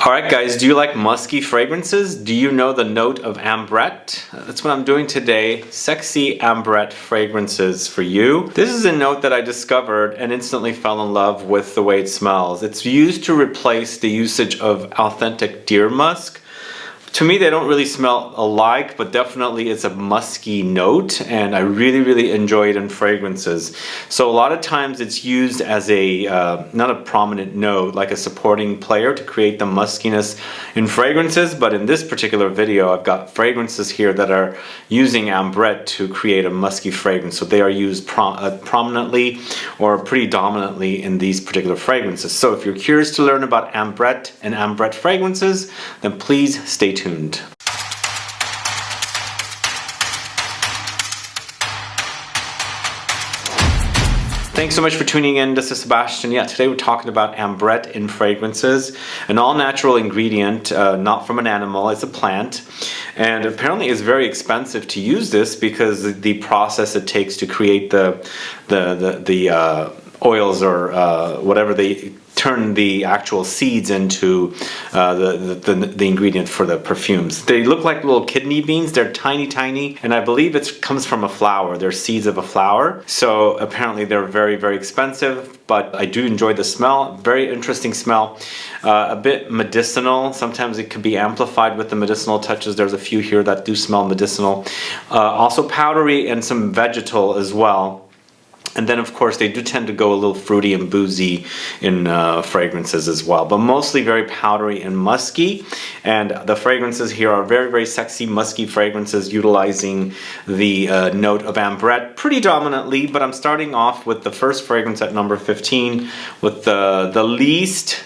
Alright guys, do you like musky fragrances? Do you know the note of ambrette? That's what I'm doing today. Sexy ambrette fragrances for you. This is a note that I discovered and instantly fell in love with the way it smells. It's used to replace the usage of authentic deer musk. To me, they don't really smell alike, but definitely it's a musky note, and I really enjoy it in fragrances. So a lot of times it's used as a, not a prominent note, like a supporting player to create the muskiness in fragrances, but in this particular video, I've got fragrances here that are using ambrette to create a musky fragrance. So they are used prominently or pretty dominantly in these particular fragrances. So if you're curious to learn about ambrette and ambrette fragrances, then please stay tuned. Thanks so much for tuning in. This is Sebastian. Yeah, today we're talking about ambrette in fragrances, an all-natural ingredient, not from an animal, it's a plant. And apparently it's very expensive to use this because the process it takes to create the oils or whatever they turn the actual seeds into the ingredient for the perfumes. They look like little kidney beans. They're tiny, and I believe it comes from a flower. They're seeds of a flower. So apparently they're very expensive, but I do enjoy the smell. Very interesting smell. A bit medicinal. Sometimes it could be amplified with the medicinal touches. There's a few here that do smell medicinal. Also powdery and some vegetal as well. And then of course they do tend to go a little fruity and boozy in fragrances as well, but mostly very powdery and musky. And the fragrances here are very sexy musky fragrances utilizing the note of ambrette pretty dominantly, but I'm starting off with the first fragrance at number 15 with the least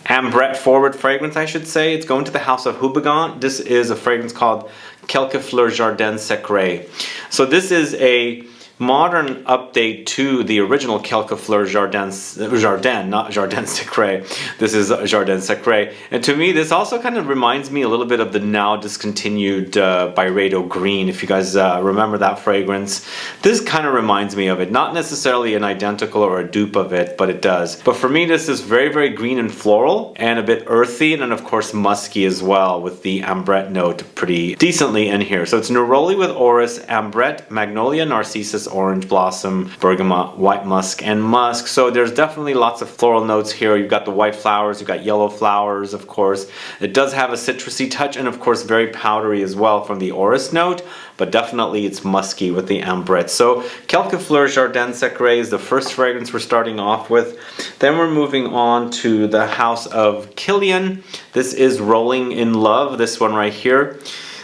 ambrette forward fragrance, I should say. It's going to the house of HOUBIGANT. This is a fragrance called QUELQUES JARDIN Secret. So this is a modern update to the original QUELQUES Jardin, not Jardin Secret. This is Jardin Secret. And to me, this also kind of reminds me a little bit of the now discontinued Byredo Green, if you guys remember that fragrance. This kind of reminds me of it. Not necessarily an identical or a dupe of it, but it does. But for me, this is very green and floral, and a bit earthy, and then of course musky as well, with the ambrette note pretty decently in here. So it's Neroli with Orris, ambrette, Magnolia, Narcissus, orange blossom, bergamot, white musk, and musk. So there's definitely lots of floral notes here. You've got the white flowers, you've got yellow flowers, of course. It does have a citrusy touch, and of course very powdery as well from the Orris note, but definitely it's musky with the ambrette. So QUELQUES Jardin Secret is the first fragrance we're starting off with. Then we're moving on to the house of KILIAN. This is Rolling in Love, this one right here.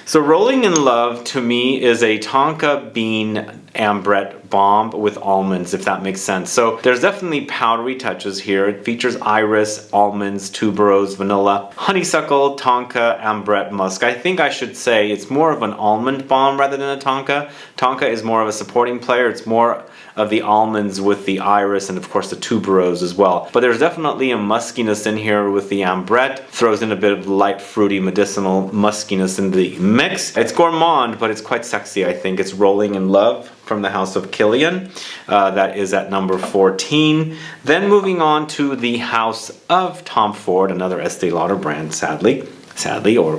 So Rolling in Love to me is a Tonka bean ambrette bomb with almonds, if that makes sense. So there's definitely powdery touches here. It features iris, almonds, tuberose, vanilla, honeysuckle, tonka, ambrette, musk. I think I should say it's more of an almond bomb rather than a tonka. Tonka is more of a supporting player. It's more of the almonds with the iris and of course the tuberose as well. But there's definitely a muskiness in here with the ambrette. Throws in a bit of light fruity medicinal muskiness in the mix. It's gourmand, but it's quite sexy, I think. It's Rolling in Love from the house of KILIAN. That is at number 14. Then moving on to the house of Tom Ford, another Estee Lauder brand, sadly or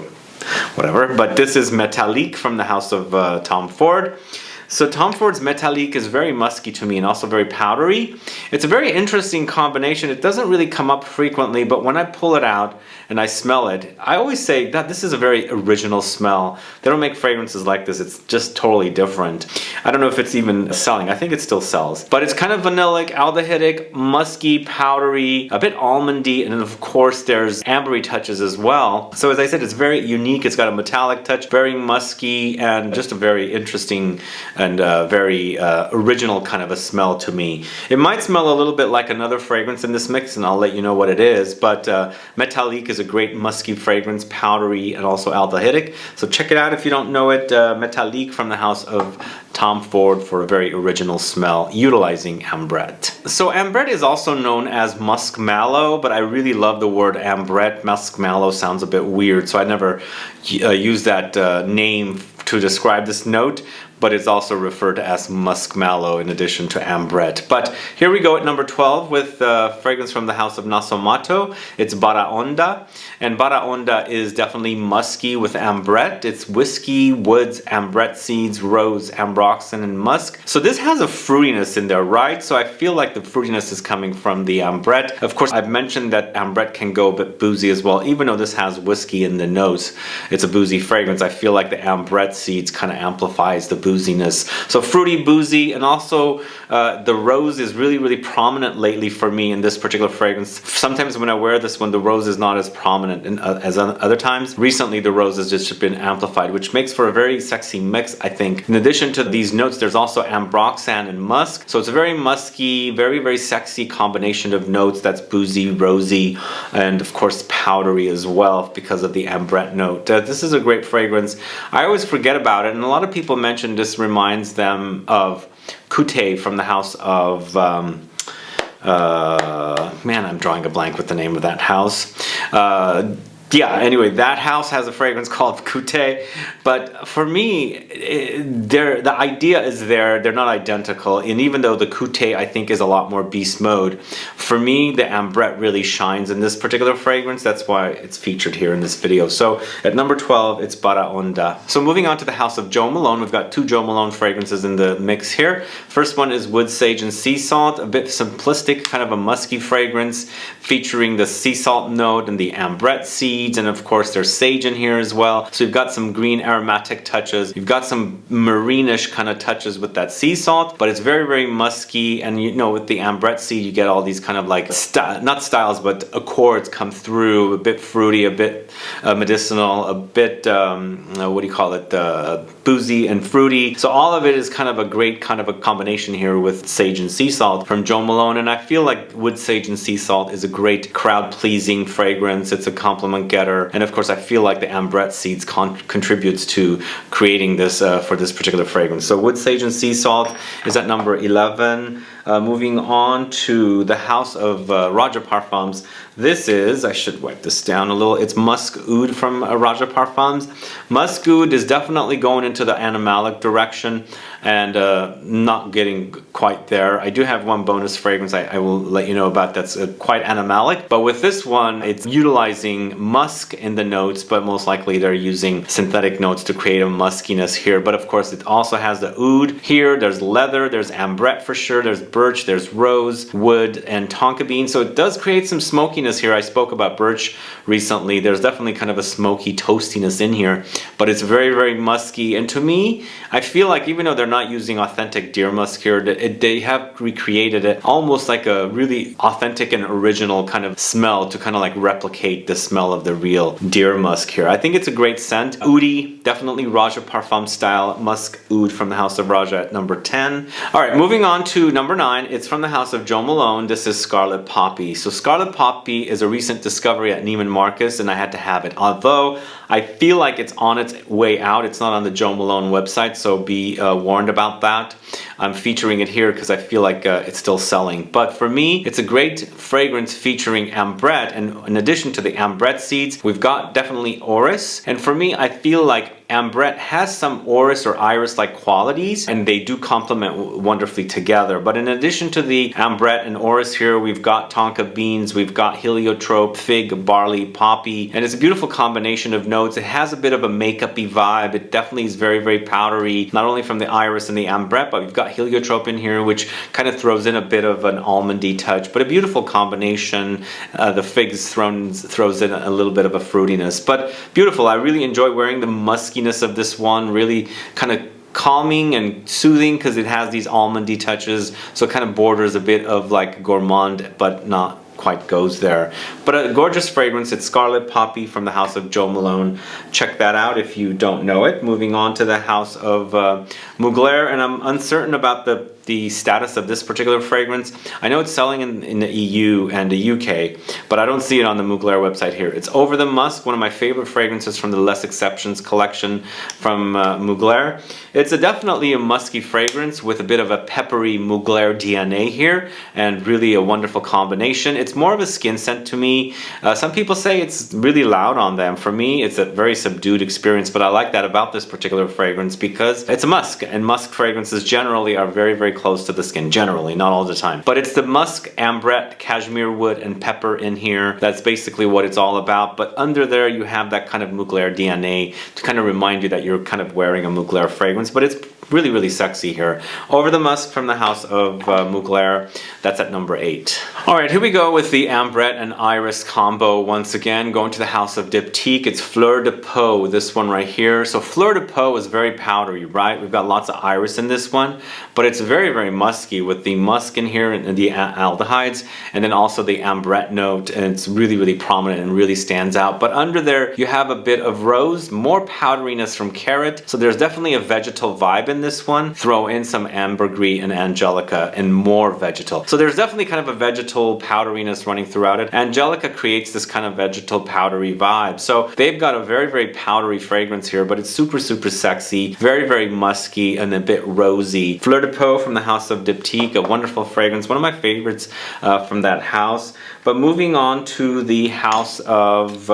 whatever. But this is METALLIQUE from the house of Tom Ford. So Tom Ford's METALLIQUE is very musky to me and also very powdery. It's a very interesting combination. It doesn't really come up frequently, but when I pull it out and I smell it, I always say that this is a very original smell. They don't make fragrances like this. It's just totally different. I don't know if it's even selling. I think it still sells. But it's kind of vanillic, aldehydic, musky, powdery, a bit almondy, and then of course there's ambery touches as well. So as I said, it's very unique. It's got a metallic touch, very musky, and just a very interesting and very original kind of a smell to me. It might smell a little bit like another fragrance in this mix, and I'll let you know what it is, but METALLIQUE is a great musky fragrance, powdery and also aldehydic. So check it out if you don't know it. METALLIQUE from the house of Tom Ford for a very original smell utilizing ambrette. So ambrette is also known as Musk Mallow, but I really love the word ambrette. Musk Mallow sounds a bit weird, so I never use that name to describe this note. but it's also referred to as Musk Mallow in addition to Ambrette. But here we go at number 12 with fragrance from the house of NASOMATTO. It's BARAONDA, and BARAONDA is definitely musky with Ambrette. It's whiskey, woods, Ambrette seeds, rose, Ambroxan, and musk. So this has a fruitiness in there, right? So I feel like the fruitiness is coming from the Ambrette. Of course, I've mentioned that Ambrette can go a bit boozy as well. Even though this has whiskey in the nose, it's a boozy fragrance. I feel like the Ambrette seeds kind of amplifies the booziness. So fruity, boozy, and also the rose is really, really prominent lately for me in this particular fragrance. Sometimes when I wear this one, the rose is not as prominent as other times. Recently, the rose has just been amplified, which makes for a very sexy mix, I think. In addition to these notes, there's also Ambroxan and musk. So it's a very musky, very, very sexy combination of notes that's boozy, rosy, and of course powdery as well because of the Ambrette note. This is a great fragrance. I always forget about it, and a lot of people mention this reminds them of QUELQUES from the house of man, I'm drawing a blank with the name of that house. Yeah, anyway, that house has a fragrance called QUELQUES, but for me, the idea is there. They're not identical, and even though the QUELQUES I think is a lot more beast mode, for me the Ambrette really shines in this particular fragrance. That's why it's featured here in this video. So at number 12, it's BARAONDA. So moving on to the house of Jo Malone, we've got two Jo Malone fragrances in the mix here. First one is Wood Sage and Sea Salt, a bit simplistic, kind of a musky fragrance featuring the sea salt note and the Ambrette seed. And of course there's sage in here as well. So you've got some green aromatic touches. You've got some marine-ish kind of touches with that sea salt, but it's very, very musky. And you know, with the Ambrette seed, you get all these kind of like, not styles, but accords come through, a bit fruity, a bit medicinal, a bit, what do you call it, boozy and fruity. So all of it is kind of a great kind of a combination here with sage and sea salt from Jo Malone. And I feel like Wood Sage and Sea Salt is a great crowd-pleasing fragrance. It's a compliment getter, and of course I feel like the Ambrette seeds contributes to creating this for this particular fragrance. So Wood Sage and Sea Salt is at number 11. Moving on to the house of ROJA Parfums. This is, I should wipe this down a little, it's Musk Oud from ROJA Parfums. Musk Oud is definitely going into the animalic direction and not getting quite there. I do have one bonus fragrance I will let you know about that's quite animalic, but with this one it's utilizing musk in the notes, but most likely they're using synthetic notes to create a muskiness here. But of course it also has the oud here, there's leather, there's Ambrette for sure, there's birch, there's rose, wood, and tonka bean. So it does create some smokiness here. I spoke about birch recently. There's definitely kind of a smoky toastiness in here, but it's very, very musky. And to me, I feel like even though they're not using authentic deer musk here, they have recreated it almost like a really authentic and original kind of smell to kind of like replicate the smell of the real deer musk here. I think it's a great scent. Oudi, definitely ROJA Parfum style musk oud from the house of ROJA at number 10. All right, moving on to number 9. It's from the house of Jo Malone. This is Scarlet Poppy. So Scarlet Poppy is a recent discovery at Neiman Marcus, and I had to have it. Although I feel like it's on its way out. It's not on the Jo Malone website, so be warned about that. I'm featuring it here because I feel like it's still selling. But for me, it's a great fragrance featuring Ambrette, and in addition to the Ambrette seeds, we've got definitely Orris. And for me, I feel like Ambrette has some Orris or Iris-like qualities, and they do complement wonderfully together. But in addition to the Ambrette and Orris here, we've got Tonka beans, we've got Heliotrope, fig, barley, poppy, and it's a beautiful combination of notes. It has a bit of a makeup-y vibe. It definitely is very, very powdery, not only from the Iris and the Ambrette, but we've got Heliotrope in here, which kind of throws in a bit of an almondy touch, but a beautiful combination. The figs throws in a little bit of a fruitiness, but beautiful. I really enjoy wearing the muskiness of this one, really kind of calming and soothing because it has these almondy touches, so it kind of borders a bit of like gourmand, but not quite goes there. But a gorgeous fragrance. It's Scarlet Poppy from the house of Jo Malone. Check that out if you don't know it. Moving on to the house of Mugler, and I'm uncertain about the status of this particular fragrance. I know it's selling in the EU and the UK, but I don't see it on the Mugler website here. It's Over the Musk, one of my favorite fragrances from the Less Exceptions collection from Mugler. It's definitely a musky fragrance with a bit of a peppery Mugler DNA here, and really a wonderful combination. It's more of a skin scent to me. Some people say it's really loud on them. For me, it's a very subdued experience, but I like that about this particular fragrance because it's a musk, and musk fragrances generally are very, very close to the skin. Generally, not all the time. But it's the musk, ambrette, cashmere wood, and pepper in here. That's basically what it's all about. But under there, you have that kind of Mugler DNA to kind of remind you that you're kind of wearing a Mugler fragrance. But it's really, really sexy here. Over the musk from the house of Mugler, that's at number 8. Alright, here we go with the ambrette and iris combo once again. Going to the house of Diptyque, it's Fleur de Peau, this one right here. So Fleur de Peau is very powdery, right? We've got lots of iris in this one, but it's very, very musky with the musk in here and the aldehydes, and then also the ambrette note, and it's really, really prominent and really stands out. But under there, you have a bit of rose, more powderiness from carrot, so there's definitely a vegetal vibe in this one. Throw in some ambergris and angelica and more vegetal. So there's definitely kind of a vegetal powderiness running throughout it. Angelica creates this kind of vegetal powdery vibe. So they've got a very, very powdery fragrance here, but it's super, super sexy, very, very musky and a bit rosy. Fleur de Peau from the house of Diptyque, a wonderful fragrance, one of my favorites from that house. But moving on to the house of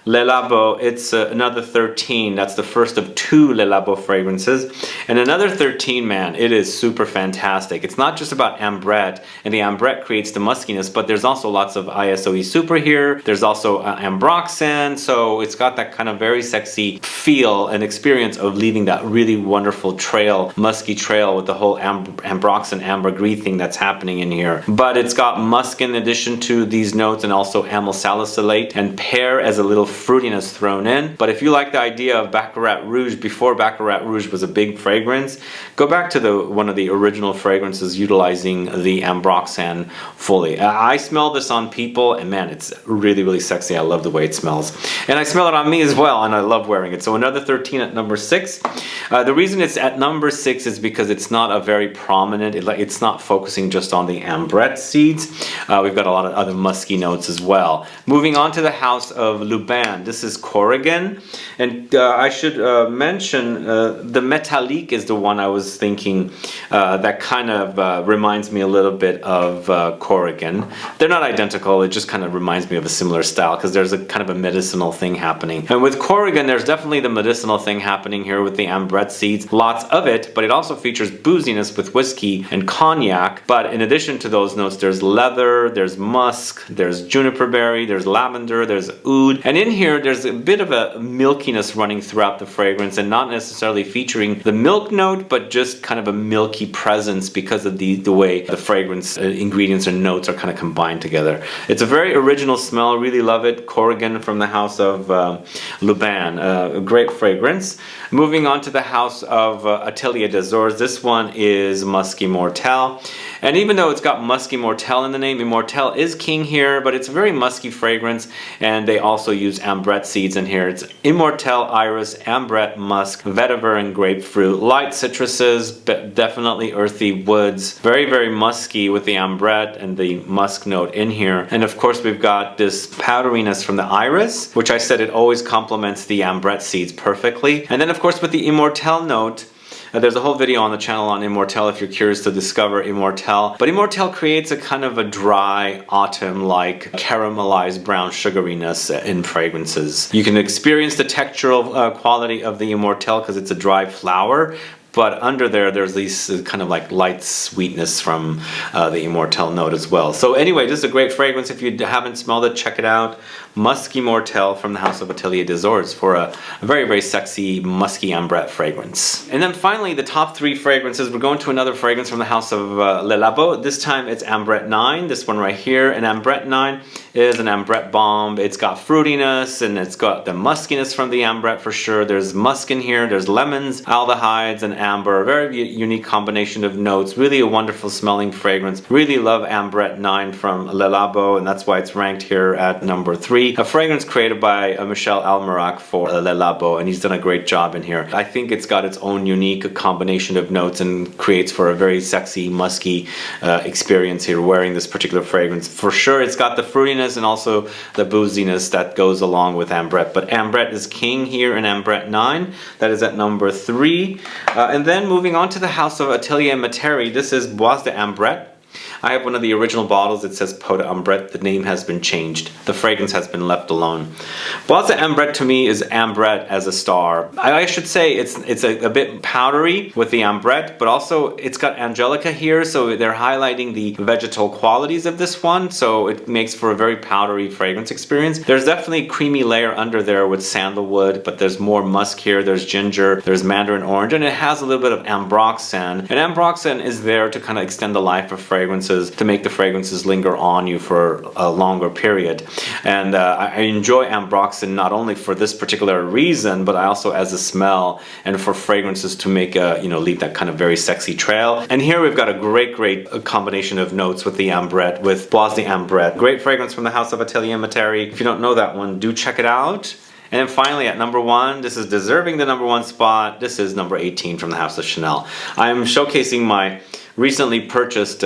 Le Labo, it's another 13. That's the first of 2 Le Labo fragrances. And another 13, man, it is super fantastic. It's not just about ambrette, and the ambrette creates the muskiness, but there's also lots of ISOE super here. There's also Ambroxan, so it's got that kind of very sexy feel and experience of leaving that really wonderful trail, musky trail with the whole Ambroxan ambergris thing that's happening in here. But it's got musk in addition to these notes, and also amyl salicylate and pear as a little fruitiness thrown in. But if you like the idea of Baccarat Rouge, before Baccarat Rouge was a big fragrance, go back to one of the original fragrances utilizing the Ambroxan fully. I smell this on people, and man, it's really, really sexy. I love the way it smells. And I smell it on me as well, and I love wearing it. So another 13 at number 6. The reason it's at number 6 is because it's not a very prominent, it's not focusing just on the ambrette seeds. We've got a lot of other musky notes as well. Moving on to the house of Lubin. This is Corrigan, and I should mention the Metallique is the one I was thinking that kind of reminds me a little bit of Corrigan. They're not identical, it just kind of reminds me of a similar style because there's a kind of a medicinal thing happening. And with Corrigan, there's definitely the medicinal thing happening here with the ambrette seeds, lots of it, but it also features booziness with whiskey and cognac. But in addition to those notes, there's leather, there's musk, there's juniper berry, there's lavender, there's oud, and in here there's a bit of a milkiness running throughout the fragrance, and not necessarily featuring the milk note, but just kind of a milky presence because of the way the fragrance ingredients and notes are kind of combined together. It's a very original smell, really love it. Corrigan from the house of Lubin, a great fragrance. Moving on to the house of Atelier des Ors, this one is Musky Mortel. And even though it's got Musky Mortel in the name, Immortel is king here, but it's a very musky fragrance, and they also use ambrette seeds in here. It's Immortel, iris, ambrette, musk, vetiver, and grapefruit. Light citruses, but definitely earthy woods. Very, very musky with the ambrette and the musk note in here. And of course we've got this powderiness from the iris, which I said it always complements the ambrette seeds perfectly. And then of course with the Immortel note, there's a whole video on the channel on Immortel if you're curious to discover Immortel. But Immortel creates a kind of a dry, autumn-like, caramelized brown sugariness in fragrances. You can experience the textural quality of the Immortel because it's a dry flower. But under there's these kind of like light sweetness from the Immortel note as well. So anyway, this is a great fragrance. If you haven't smelled it, check it out. Musky Mortel from the house of Atelier des Ors for a very, very sexy, musky ambrette fragrance. And then finally, the top 3 fragrances. We're going to another fragrance from the house of Le Labo. This time it's Ambrette 9, this one right here. And Ambrette 9 is an ambrette bomb. It's got fruitiness, and it's got the muskiness from the ambrette for sure. There's musk in here, there's lemons, aldehydes, and amber. A very unique combination of notes. Really a wonderful smelling fragrance. Really love Ambrette 9 from Le Labo, and that's why it's ranked here at number 3. A fragrance created by Michel Almerac for Le Labo, and he's done a great job in here. I think it's got its own unique combination of notes and creates for a very sexy, musky experience here wearing this particular fragrance. For sure, it's got the fruitiness and also the booziness that goes along with ambrette. But ambrette is king here in Ambrette 9. That is at number 3. And then moving on to the house of Atelier Materi, this is Bois de Ambrette. I have one of the original bottles. It says Peau d'Ambrette. The name has been changed. The fragrance has been left alone. Bois d'Ambrette to me is ambrette as a star. I should say it's a bit powdery with the ambrette, but also it's got angelica here, so they're highlighting the vegetal qualities of this one, so it makes for a very powdery fragrance experience. There's definitely a creamy layer under there with sandalwood, but there's more musk here, there's ginger, there's mandarin orange, and it has a little bit of ambroxan. And ambroxan is there to kind of extend the life of fragrances, to make the fragrances linger on you for a longer period. And I enjoy ambroxan not only for this particular reason, but also as a smell and for fragrances to make a, leave that kind of very sexy trail. And here we've got a great combination of notes with the ambrette, with Bois d'Ambrette. Great fragrance from the house of Atelier Materi. If you don't know that one, do check it out. And then finally at number 1, this is deserving the number 1 spot. This is number 18 from the house of Chanel. I'm showcasing my recently purchased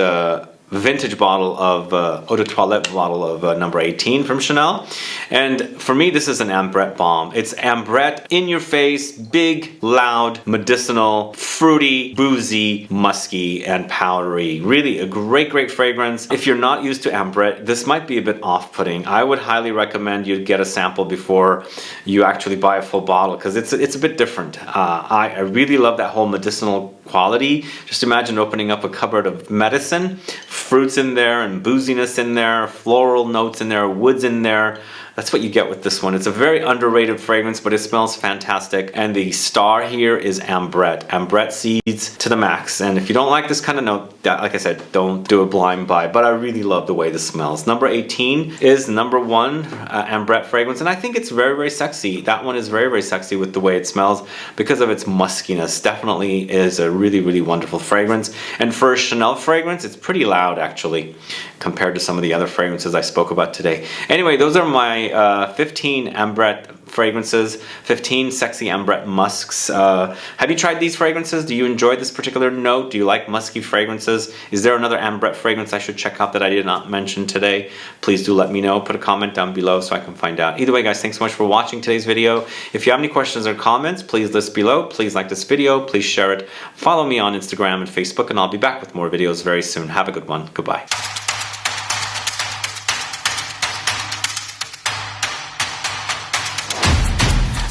vintage bottle of eau de toilette bottle of number 18 from Chanel, and for me this is an ambrette bomb. It's ambrette, in your face, big, loud, medicinal, fruity, boozy, musky, and powdery. Really a great fragrance. If you're not used to ambrette, this might be a bit off-putting. I would highly recommend you get a sample before you actually buy a full bottle, because it's a bit different. I really love that whole medicinal quality. Just imagine opening up a cupboard of medicine, fruits in there and booziness in there, floral notes in there, woods in there. That's what you get with this one. It's a very underrated fragrance, but it smells fantastic. And the star here is ambrette. Ambrette seeds to the max. And if you don't like this kind of note, like I said, don't do a blind buy. But I really love the way this smells. Number 18 is number 1 ambrette fragrance. And I think it's very sexy. That one is very sexy with the way it smells because of its muskiness. Definitely is a really wonderful fragrance. And for a Chanel fragrance, it's pretty loud actually compared to some of the other fragrances I spoke about today. Anyway, those are my 15 ambrette fragrances, 15 sexy ambrette musks. Have you tried these fragrances? Do you enjoy this particular note? Do you like musky fragrances? Is there another ambrette fragrance I should check out that I did not mention today? Please do let me know. Put a comment down below so I can find out. Either way, guys, thanks so much for watching today's video. If you have any questions or comments, please list below. Please like this video. Please share it. Follow me on Instagram and Facebook, and I'll be back with more videos very soon. Have a good one. Goodbye.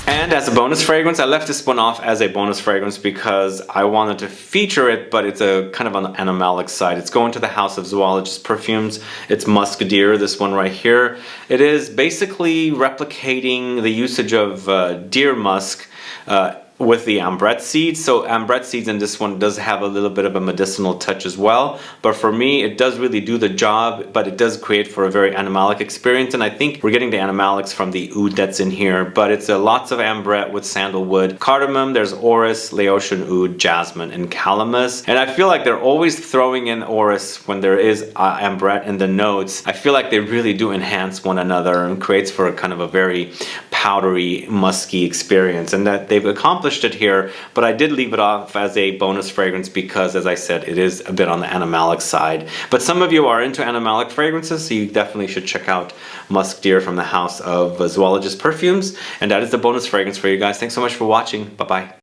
And as a bonus fragrance, I left this one off as a bonus fragrance because I wanted to feature it, but it's a kind of on the animalic side. It's going to the house of Zoologist Perfumes. It's Musk Deer, this one right here. It is basically replicating the usage of deer musk with the ambrette seeds. So ambrette seeds in this one does have a little bit of a medicinal touch as well, but for me it does really do the job, but it does create for a very animalic experience. And I think we're getting the animalics from the oud that's in here, but it's lots of ambrette with sandalwood, cardamom, there's orris, Laotian oud, jasmine, and calamus. And I feel like they're always throwing in orris when there is ambrette in the notes. I feel like they really do enhance one another and creates for a kind of a very powdery, musky experience, and that they've accomplished it here. But I did leave it off as a bonus fragrance because, as I said, it is a bit on the animalic side. But some of you are into animalic fragrances, so you definitely should check out Musk Deer from the house of Zoologist Perfumes, and that is the bonus fragrance for you guys. Thanks so much for watching. Bye bye.